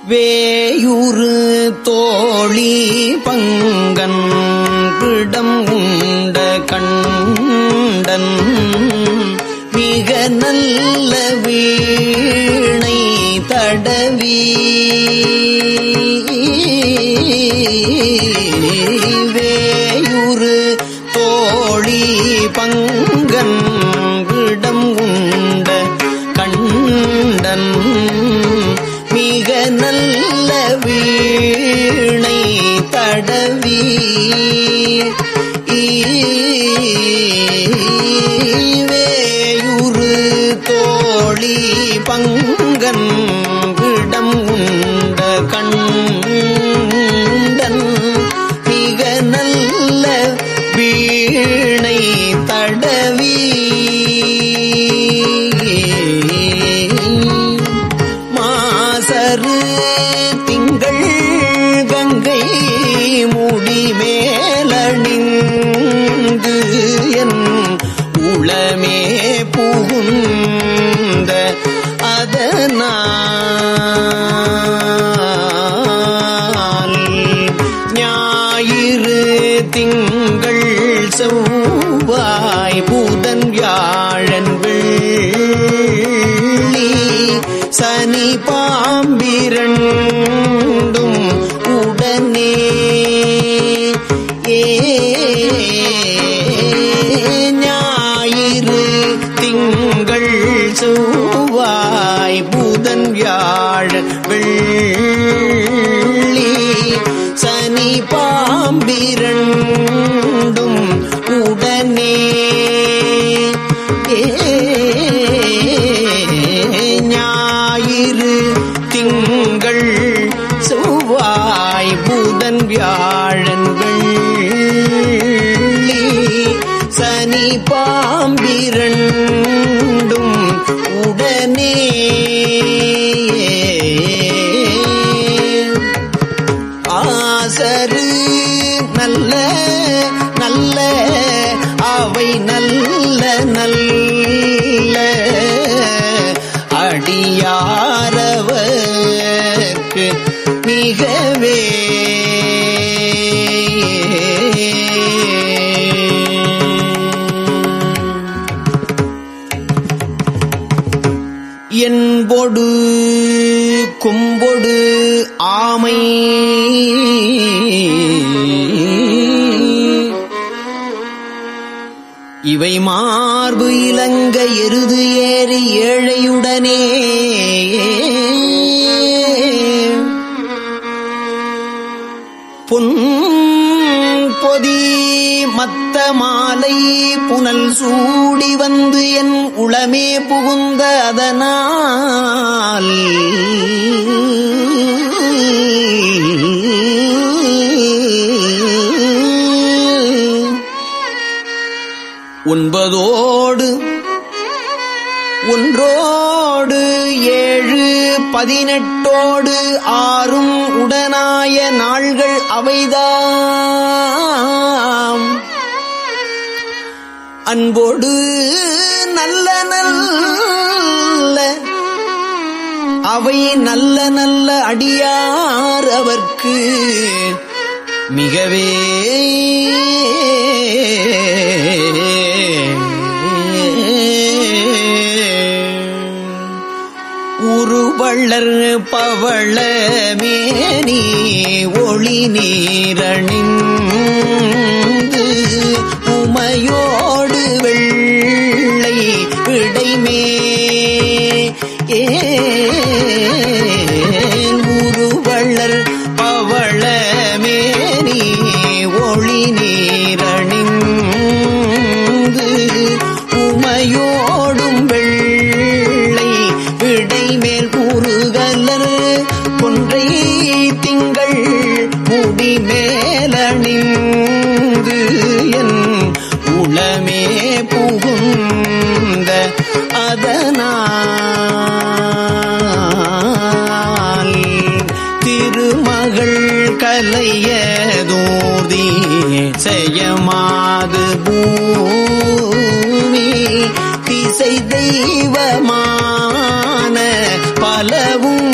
வேயுறு தோழி பங்கன் பிடம் உண்ட கண்டன் மிக நல்ல வீணை தடவி வேயுறு தோழி பங்கன் பிடம் உண்ட கண்டன் மிக நல்ல வீணை தடவி வேயுறு தோழி பங்கன் விடம் உண்ட கண்டன் மிக நல்ல வீணை தடவி மாசரு திங்கள் கங்கை முடி மேலணிந்து என் உளமே புகுந்த அதனால் ஞாயிறு திங்கள் செவ்வாய் புதன் வியாழன் வெள்ளி சனி பாம்பிரண்டும் உடனே ஞாயிறு திங்கள் செவ்வாய் புதன் வியாழன் வெள்ளி சனி பாம்பிரண்டும் உடனே ஞாயிறு திங்கள் செவ்வாய் புதன் வியாழன் வெள்ளி சனி பாம்பிரண்டும் உடனே ஆசரு நல்ல நல்ல அவை நல்ல நல்ல அடியாரவர்க்கு மிகவே என்பொடு கும்பொடு ஆமை இவை மார்பு இலங்க எருது ஏறி ஏழையுடனே பொன் பொதி மத்த மாலை புனல் சூடி வந்து என் உளமே புகுந்த அதனால் ஒன்பதோடு ஒன்றோடு 7 18 6 உடனாய நாள்கள் அவைதாம் அன்போடு நல்ல நல்ல அவை நல்ல நல்ல அடியார் அவர்க்கு மிகவே உருவள்ளர் பவள மேனி ஒளி நீரணிந்து உமையோடு வெள்ளை விடைமே உருவள்ளர் பவள மேனி ஒளி நீரணிந்து உமையோடும் வெள்ளை விடைமேல் முருகலர் கொன்றை திங்கள் முடி மேலணிந்து என் உளமே புகுந்த அதனால் திருமகள் கலையதோதி செய்யமாது பூமி திசை தெய்வமான பலவும்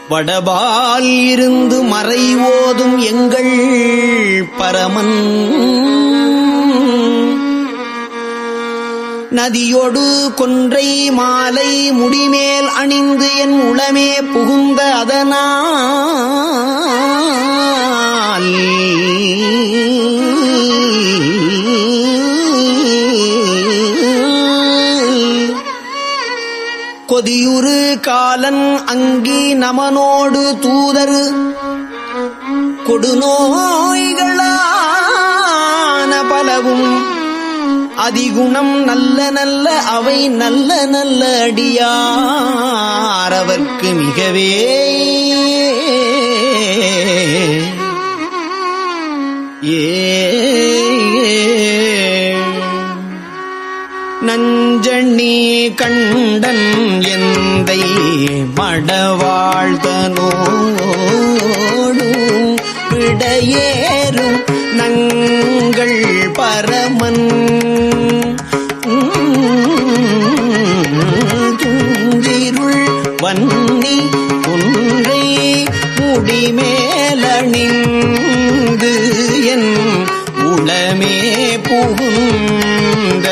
வடபால் இருந்து மறை ஓதும் எங்கள் பரமன் நதியொடு கொன்றை மாலை முடிமேல் அணிந்து என் உளமே புகுந்த அதனால் கொதியுறு காலன் அங்கி நமனோடு தூதர் கொடுநோய்களான பலவும் அதிகுணம் நல்ல நல்ல அவை நல்ல நல்ல அடியார் அவர்க்கு மிகவே நஞ்சண்ணி கண்டன் எந்தை மடவாழ்தனோடும் விடையேறும் நங்கள் பரமன் துஞ்சிருள் வன்னி குன்றை முடிமேலணிந்து என் உளமே புகுந்த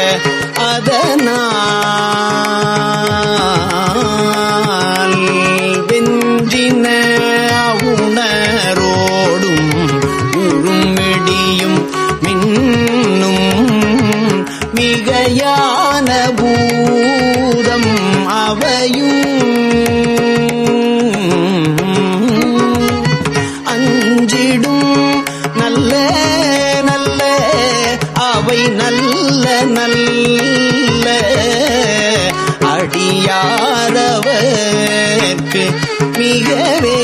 அதனால் வெஞ்சின உணரோடும் உருமிடியும் மின்னும் மிகையான பூதம் அவையும் அஞ்சிடும் நல்ல நல்ல அவை நல்ல நல்ல அடியாரவர்க்கு மிகவே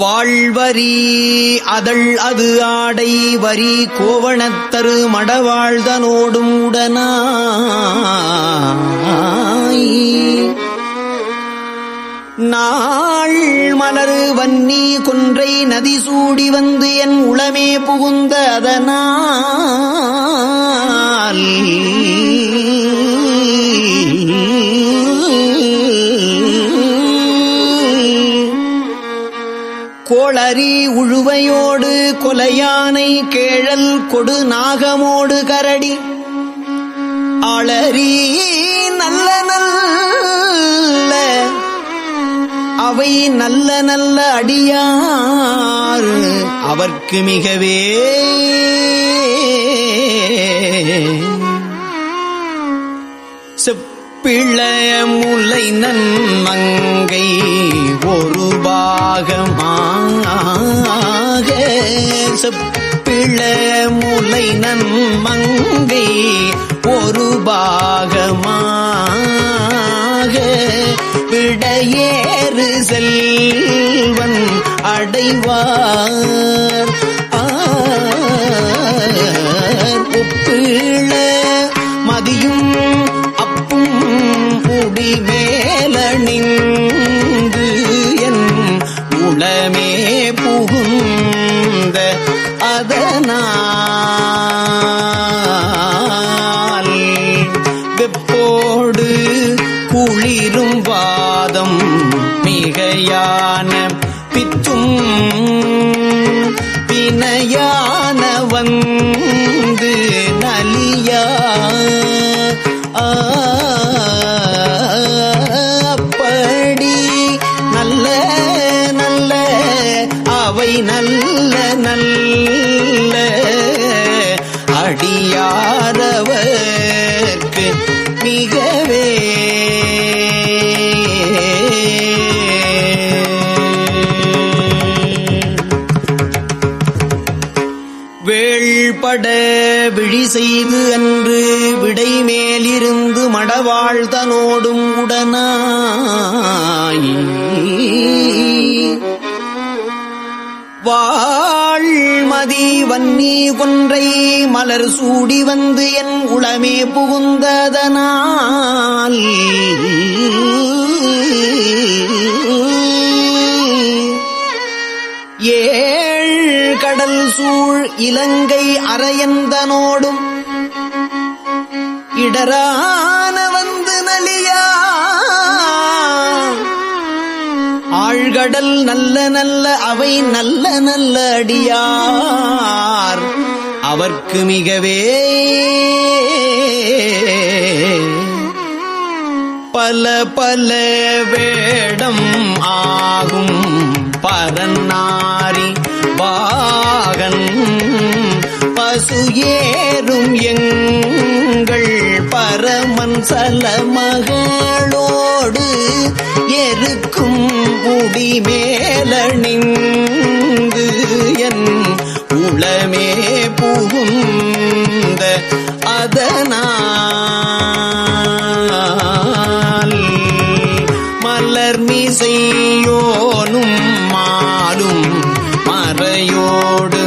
வாழ்வரி அதழ் அது ஆடை வரி கோவணத்தரு மடவாழ்தனோடும் உடனாய் நாள் மலர் வன்னி கொன்றை நதி சூடி வந்து என் உளமே புகுந்த அதனால் கோளரி உழுவையோடு கொலையானை கேழல் கொடு நாகமோடு கரடி ஆளரி நல்ல நல்ல அவை நல்ல நல்ல அடியார் அவர்க்கு மிகவே செப்பிளைய முலை நன்மங்கை ஒரு பாகமாக செப்பிளைய முலை நன்மங்கை ஒரு பாகமாக விடையேறு செல்வன் அடைவார் ஒப்பிள மதியும் அப்பும் முடி மேலணிந்து என் உளமே புகுந்த அதனால் வெப்போடு குளிரும் வாதம் மிகையான பித்தும் பிணையான வந்து நலியா அப்படி நல்ல நல்ல அவை நல்ல நல்ல அடியாரவர்க்கு மிகவே வேள்பட விழி செய்து அன்று விடை மேலிருந்து மடவாழ்தனோடும் உடனாய் வாழ்மதி வன்னி கொன்றை மலர் சூடி வந்து என் உளமே புகுந்ததனால் ஏழ் கடல் சூழ் இலங்கை அரையந்தனோடும் இடரான வந்து நலியா ஆழ்கடல் நல்ல நல்ல அவை நல்ல நல்ல அடியார் அவர்க்கு மிகவே பல பல வேடம் ஆகும் பரநாரி வாகன் பசு ஏறும் எங்கள் பரமன் சலமகளோடு எருக்கும் முடிமேலணிந்து என் உளமே புகுந்த அதனால் மலர்மிசையோனும் மாலும் மறையோடு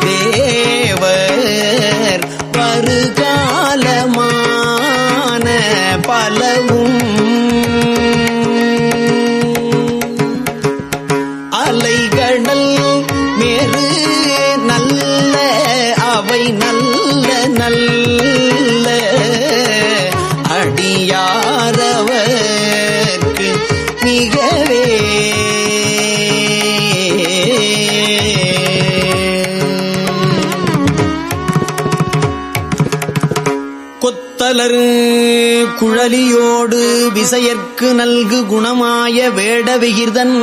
தேவர் வருகாலமான பலவும் அலைகடல் மேறு நல்ல அவை நல்ல நல்ல அடியாரவர்க்கு மிகவே கொத்தலரு குழலியோடு விசையற்கு நல்கு குணமாய வேட விகிர்தன்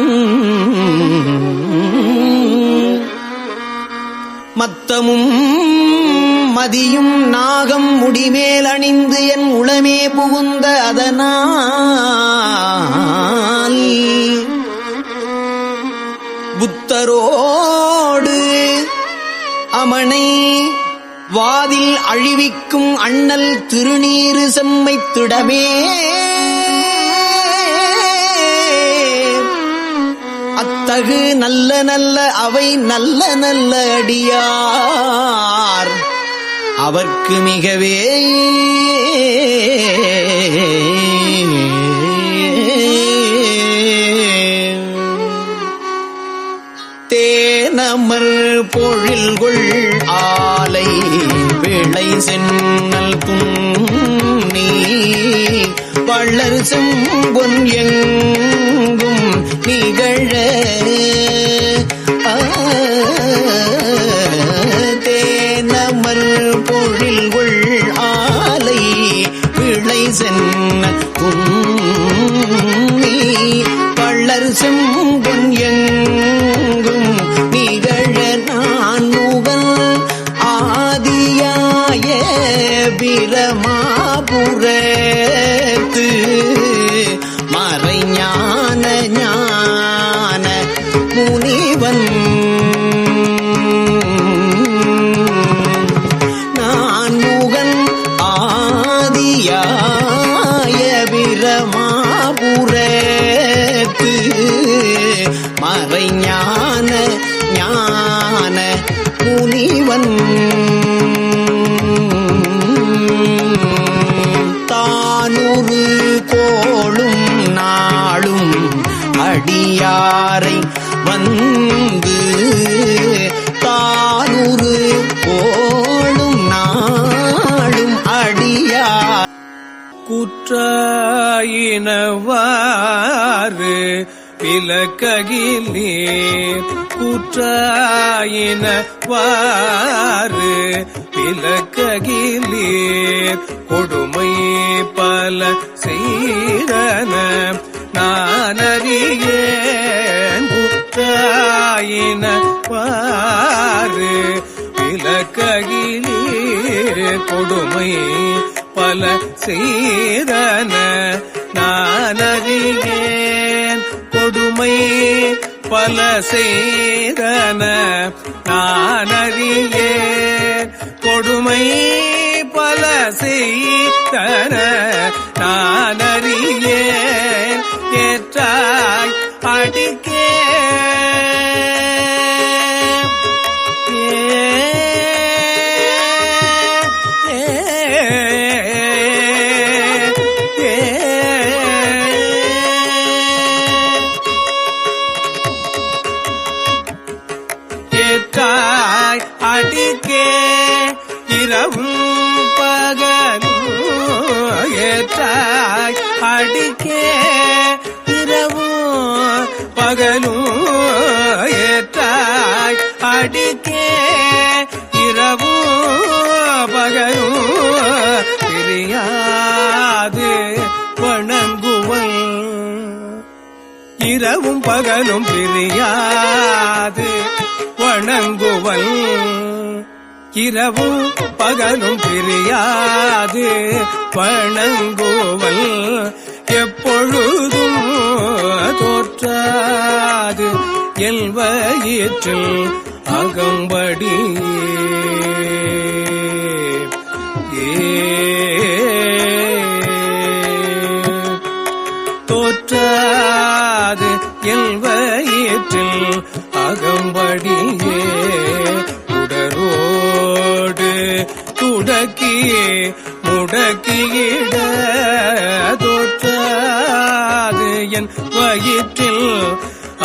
மத்தமும் மதியும் நாகம் முடிமேல் அணிந்து என் உளமே புகுந்த அதனால் புத்தரோடு அமனை வாதில் அழிவிக்கும் அண்ணல் திருநீறு செம்மைத்திடமே அத்தகு நல்ல நல்ல அவை நல்ல நல்ல அடியார் அவர்க்கு மிகவே தேனமர் பொழில்கொள் ஆலை விளை சென்னல் புன்னி வள்ளர் செம்பொன் எங்கும் நிகழ தேனமர் பொழில்கொள் ஆலை விளை சென்னல் புன்னி வள்ளர் செம்பொன் எங்கும் நிகழ நான் முகல் ஆதியாய பிரமாபுரத்து மறைஞான ஞான முனிவன் நான் முகன் ஆதியாய பிரமாபுரத்து மறைஞான ஞான முனிவன் தானூறு கோளும் நாளும் அடியாரை வந்து தானூறு கோளும் நாளும் அடியார் குற்றாயினவாறு விலக்ககிலே குற்றாயினவாறு விலக்ககிலே கொடுமை பல செய்தன நானறியேன் குற்றாயினவாறு விலக்ககிலே கொடுமை பல செய்தன நானறியேன் கொடுமை பல செய்தன நானறியேன் கொடுமை பல செய்தன நானறியேன் ஏற்றாய் அடிக்கே அடிக்கே இரவும் பகலும் அடிக்கே இரவும் பகலும் ஏற்றாய் அடிக்கே இரவும் பகலும் பிரியாது வணங்குவன் இரவும் பகலும் பிரியாது வணங்குவன் இரவும் பகலும் பிரியாது வணங்குவன் எப்பொழுதும் தோற்றாது என் வயிற்றில் அகம்படி தோற்றாது என் வயிற்றில் அகம்படியே உடரோடு துடக்கியே முடக்கியிட தோற்றாது என் வயிற்றில்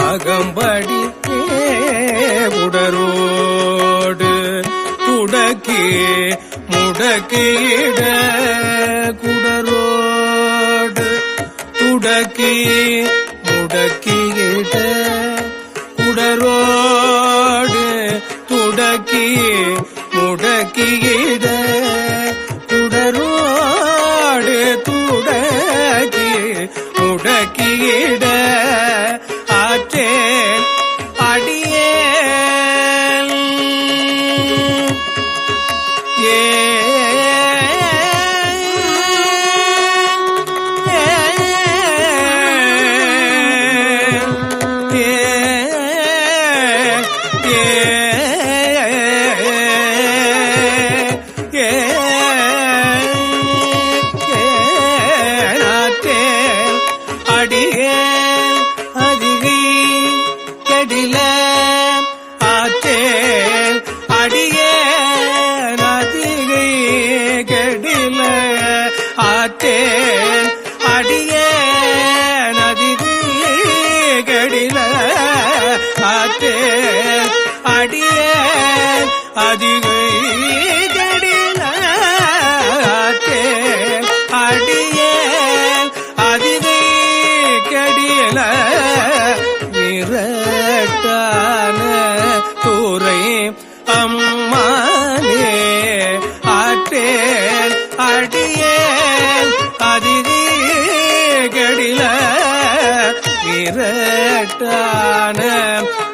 அகம்படியே உடரோடு துடக்கி முடக்கியிட குடரோடு துடக்கி முடக்கியிட குடரோடு துடக்கி முடக்கியிட குடரோடு துடக்கி முடக்கியிட ஆற்றேன் அடியேன் அடியேன் அதிகை கெடில ஆற்றேன் அடியேன் அதிகை கெடில ஆற்றேன் அடியேன் அதிகை கெடில ஆற்றேன் அடியேன் அதிகை கெடில ஆற்றேன் அடியேன் அதிகை கடியல விரட்டான தூரை அம்மானே ஆற்றேன் அடியேன் அதிதி கடில விரட்டான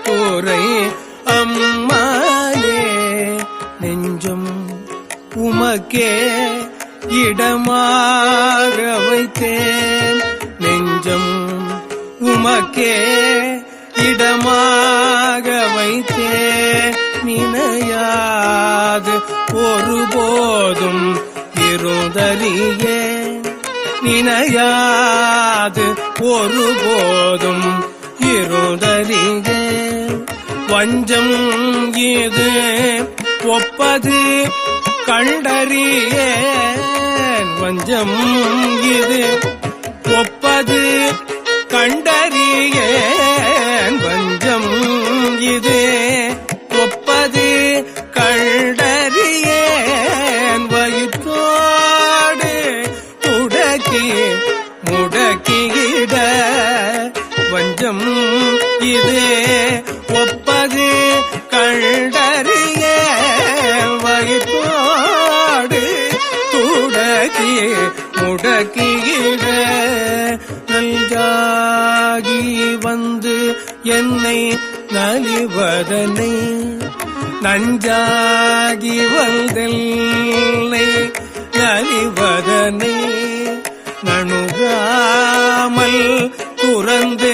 தூரை அம்மானே நெஞ்சம் உமக்கே இடமாக வைத்தேன் நெஞ்சம் உமக்கே இடமாக வைத்தே நினையாது ஒருபோதும் இருந்தறியே நினையாது ஒருபோதும் இருந்தறியே வஞ்சம் இது ஒப்பது கண்டறியேன் வஞ்சம் இது ஒப்பது கண்டறியேன் வஞ்சம் இது ஒப்பது கண்டறியேன் வயிற்றோடு முடக்கி முடக்கிட வஞ்சம் இது ஒப்பது கண்டறியேன் வயிற்றோடு துடக்கி முடக்கிட நல்காகி வந்து என்னை நலிவதனை நஞ்சாகி வந்தெல்லை நலிவதனை நணுகாமல் துறந்து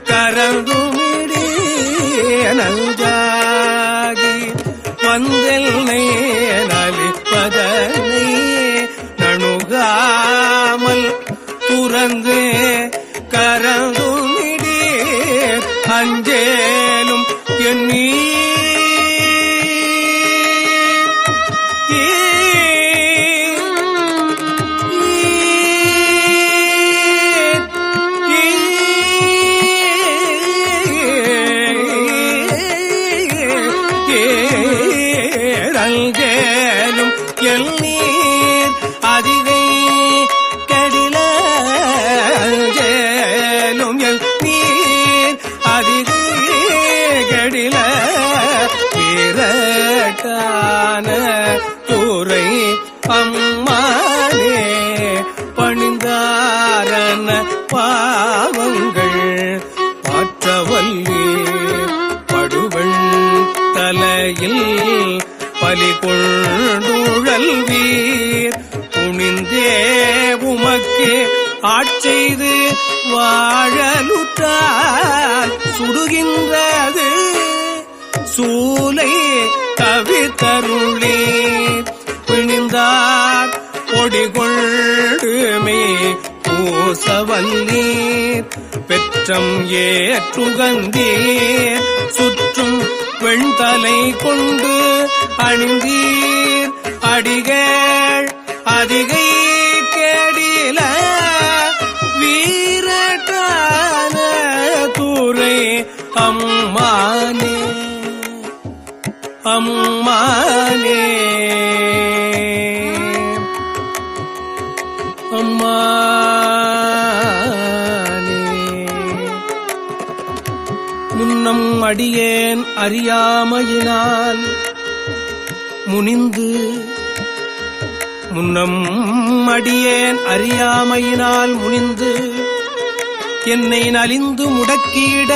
கரந்துமிடி நஞ்சாகி வந்தெல்லை நலிப்பதனை நணுகாமல் துறந்து கரந்துமிடி அஞ்சேலும் எண்ணி அங்கேலும் எண்ணீர் அதிகை கடில ஆட்செய்து வாழலுற்றால் சுடுகின்றது சூலை தவித்தருளே பிணிந்தார் ஒடிகொள்ளுமே பூசவல்லீர் பெற்றம் ஏற்றுகந்தீர் சுற்றும் வெண்தலை கொண்டு அணிந்தீர் அடிகள் அதிகை கேடில வீரட்டான தூரை அம்மானே அம்மானே அம்மானே. முன்னம் அடியேன் அறியாமையினால் முனிந்து முன்னம் அடியேன் அறியாமையினால் முனிந்து என்னை நலிந்து முடக்கிட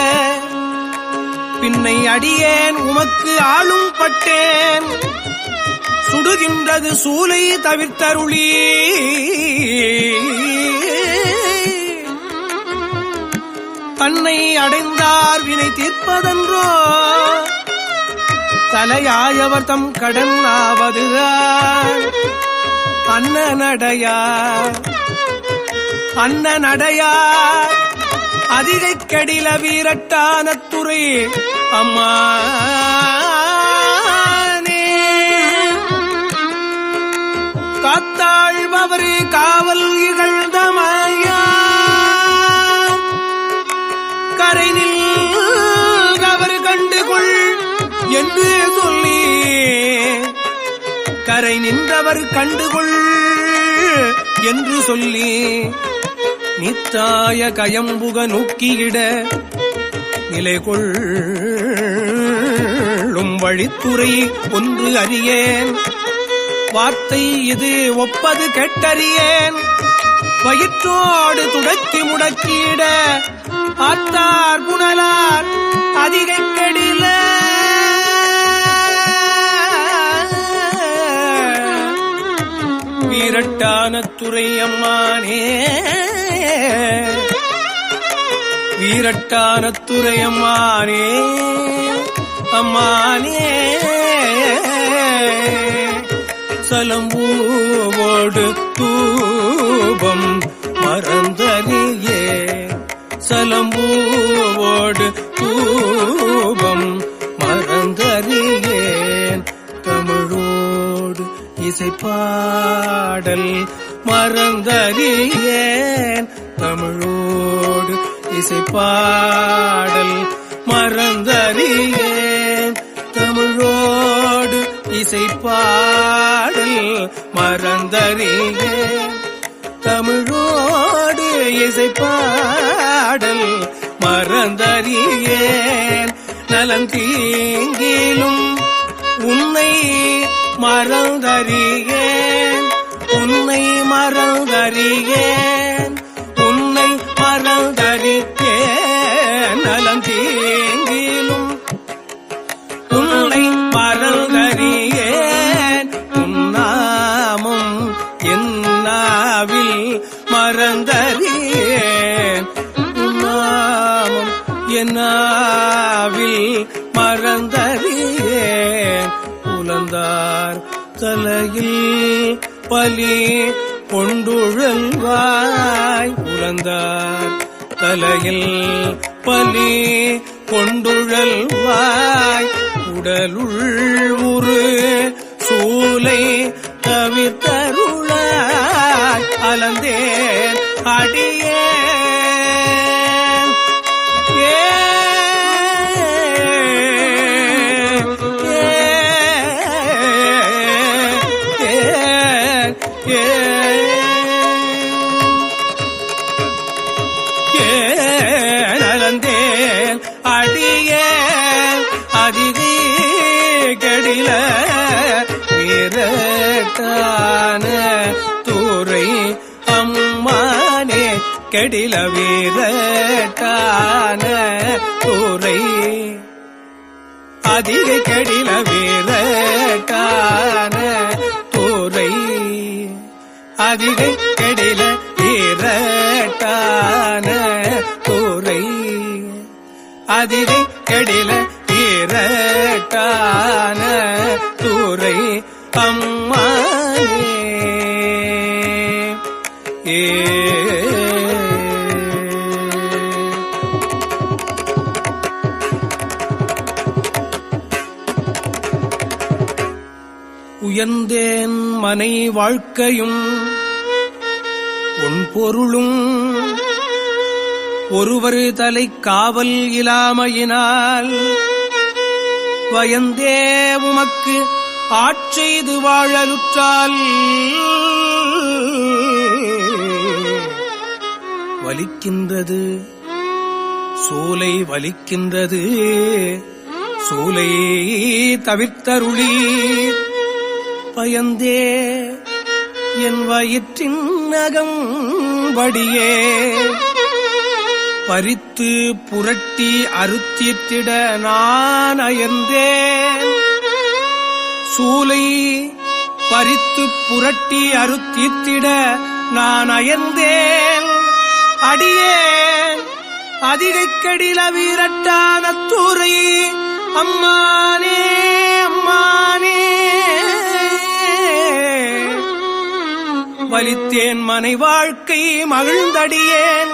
பின்னை அடியேன் உமக்கு ஆளும் பட்டேன் சுடுகின்றது சூலை தவிர்த்தருளி தன்னை அடைந்தார் வினை தீர்ப்பதன்றோ தலையாயவர் தம் கடன் ஆவதுதான் அண்ணனடையார் அதிகை கடில வீரட்டான துறை அம்மானே காத்தாழ்பவர் காவல் இகழ்ந்தமையா கரை நின்றவர் கண்டுகொள் என்று சொல்லி கரை நின்றவர் கண்டுகொள் என்று சொல்லி நித்தாய கயம்புக நோக்கியிட நிலை கொள்ளும் வழித்துறை ஒன்று அறியேன் வார்த்தை இது ஒப்பது கெட்டறியேன் வயிற்றோடு துடக்கி முடக்கிட ஆத்தார் புனலார் அதிகை கெடில வீரட்டான துறை அம்மானே வீரட்டான துறை அம்மானே அம்மானே சலம்பூவோடு தூபம் மறந்தறியே சலம்பூவோடு தூபம் மறந்தறியேன் தமிழோடு இசைப்பாடல் மறந்தறியேன் தமிழோடு இசைப்பாடல் மறந்தறியேன் தமிழோடு இசைப்பாடல் மறந்தறியேன் தமிழோடு இசைப்பாடல் மறந்தறியேன் நலன் தீங்கிலும் உன்னை மறந்தறியேன் உன்னை மறந்தறியேன் உன்னை மறந்தறியேன் நலன் தீங்கிலும் உன்னை மறந்தறியேன் உன்னாமம் என்னாவில் மறந்தறியேன் உன்னாமம் என்னாவில் மறந்தறியேன் உலந்தார் தலையில் பலி கொண்டுழல்வாய் உலந்தார் தலையில் பலி கொண்டுழல்வாய் உடலுள் உரு சூலை தவிர்த்தருளாய் அலந்தேன் அடியேன் நலந்தேன் அடியேன் அதிதி கடில வீரட்டான தூரை அம்மானே கடில வீரட்டான தூரை அதிகை கடில வீரட்டான தூரை அதிகை கடில வீர துறை அதிகை கெடில இரட்டான துறை அம்மானே. உயர்ந்தேன் மனை வாழ்க்கையும் உன் பொருளும் ஒருவர் தலை காவல் இலாமையினால் வயந்தே உமக்கு ஆட்செய்து வாழலுற்றால் வலிக்கின்றது சூலை வலிக்கின்றது சூலை தவிர்த்தருளீர் பயந்தே என் வயிற்றின் நகம் வடியே பறித்து புரட்டி அறுத்திட்டிட நான் அயர்ந்தேன் சூலை பறித்து புரட்டி அறுத்திட்டிட நான் அயர்ந்தேன் அடியேன் அதிகைக்கடில வீரட்டான துறை அம்மானே அம்மானே. வலித்தேன் மனை வாழ்க்கை மகிழ்ந்தடியேன்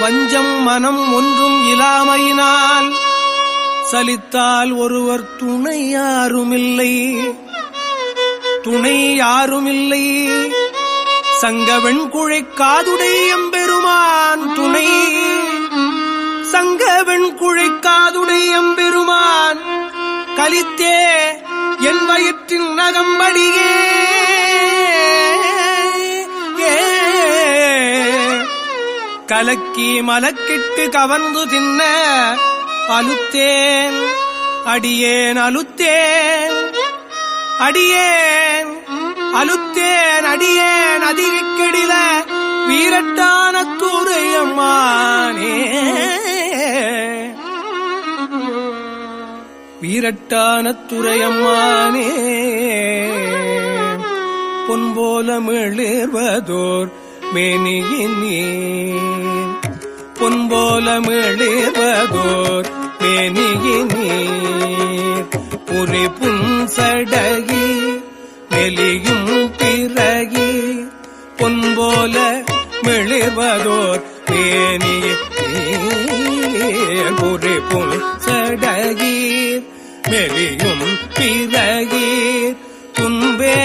வஞ்சம் மனம் ஒன்றும் இலாமையினால் சலித்தால் ஒருவர் துணை யாருமில்லை துணை யாருமில்லை சங்கவெண்குழை காதுடை எம்பெருமான் துணை சங்கவெண்குழை காதுடை எம்பெருமான் கலித்தே என் வயிற்றின் நகம்படியே கலக்கி மலக்கிட்டு கவர்ந்து தின்ன அலுத்தேன் அடியேன் அலுத்தேன் அடியேன் அலுத்தேன் அடியேன் அதிகெடில வீரட்டான துறையம்மானே வீரட்டான துறையம்மானே. பொன்போல மிளிர்வதோர் மேனியினீர் பொன்போல மிளிர்வதோர் மேனியினீர் புரி புன்சடகி மெலியும் பிறகி பொன்போல மிளிர்வதோர் மேனியினீர் புரி புன்சடகி மெலியும் பிறகீர் துன்பே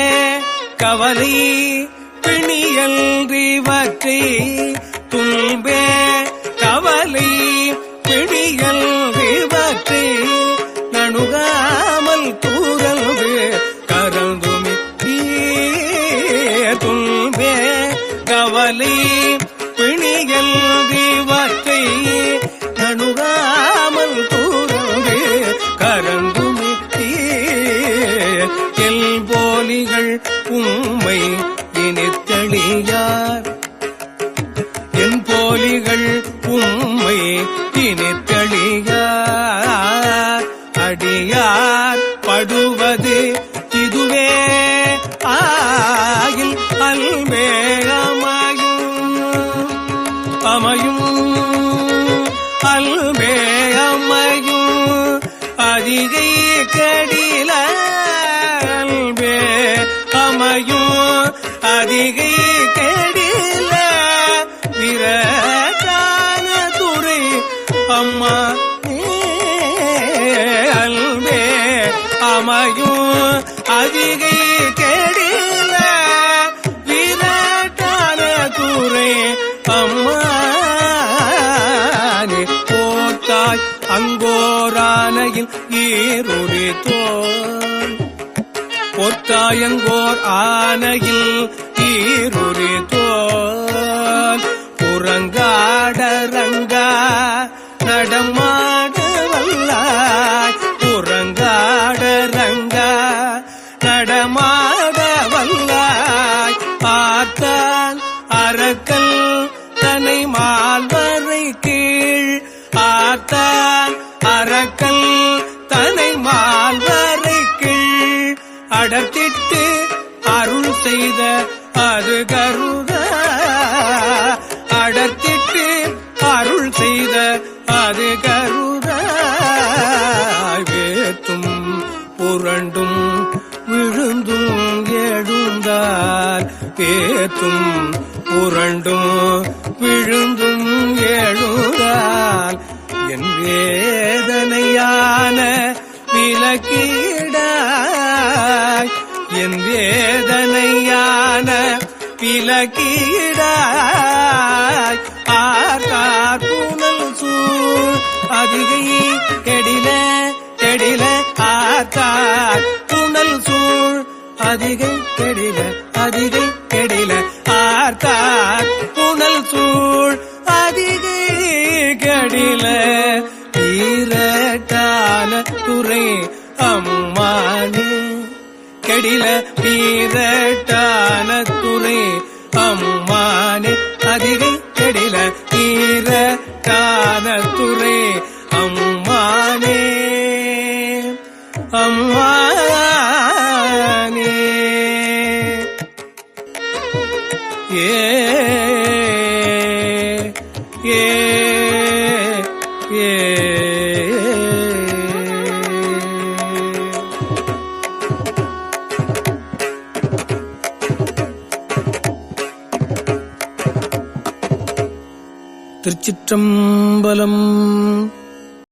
கவலை பிணியல்றிவற்றை துன்பே கவலை பிணியல்றிவற்றை நணுகாமல் தூரல்து கரந்துமி துன்பே கவலை பிணியல்றிவற்றை நணுகாமல் தூரல்து கரந்துமி எல்போலிகள் உம்மை இனித்தளியார் என் போலிகள் உம்மை இனித்தளியார் அடியார் படுவது இதுவே ஆயில் அல்மே அமையும் அல்மே அமையும் அதிகை கடில அல்மே அமையும் அதிகை கெடில விரட்டான துறை அம்மா அல்வே அமையும் அதிகை கெடில விரட்டான துறை அம்மா போத்தாய் அங்கோரானையில் ஈருரி தோல் பொத்தாயங்கோர் ஆனையில் ஈருரி தோல் புறங்காடரங்கா நடமாட வல்லாய் புறங்காடரங்கா நடமாட வல்லாய் பார்த்தான் அரக்கல் தனை மால்வரை கீழ் ஆத்தான் அரக்கல் தனை மால்வரை கீழ் அடர்த்திட்டு அருள் செய்த அது கருத வளர்த்திட்டு அருள் செய்த அது கருதாய் வேத்தும் புரண்டும் விழுந்தும் எழுந்தால் வேத்தும் புரண்டும் விழுந்தும் எழுந்தால் என் வேதனையான விலக்கீடாய் என் வேதனையான விலக்கீடாய் ஆர்கார் புனல் சூழ் அதிகை கெடில கெடில ஆர்கார் புனல் சூழ் அதிகை கெடில அதிகை கெடில ஆர்கார் புனல் சூழ் அதிகை கெடில பீரட்டான துறை அம்மானே கெடில பீரட்டான துறை அம்மானே அதிகை கெடில பீரட்டான துறை அம்மானே அம்மானே ஏ ஏ ஏ திருச்சிற்றம்பலம்.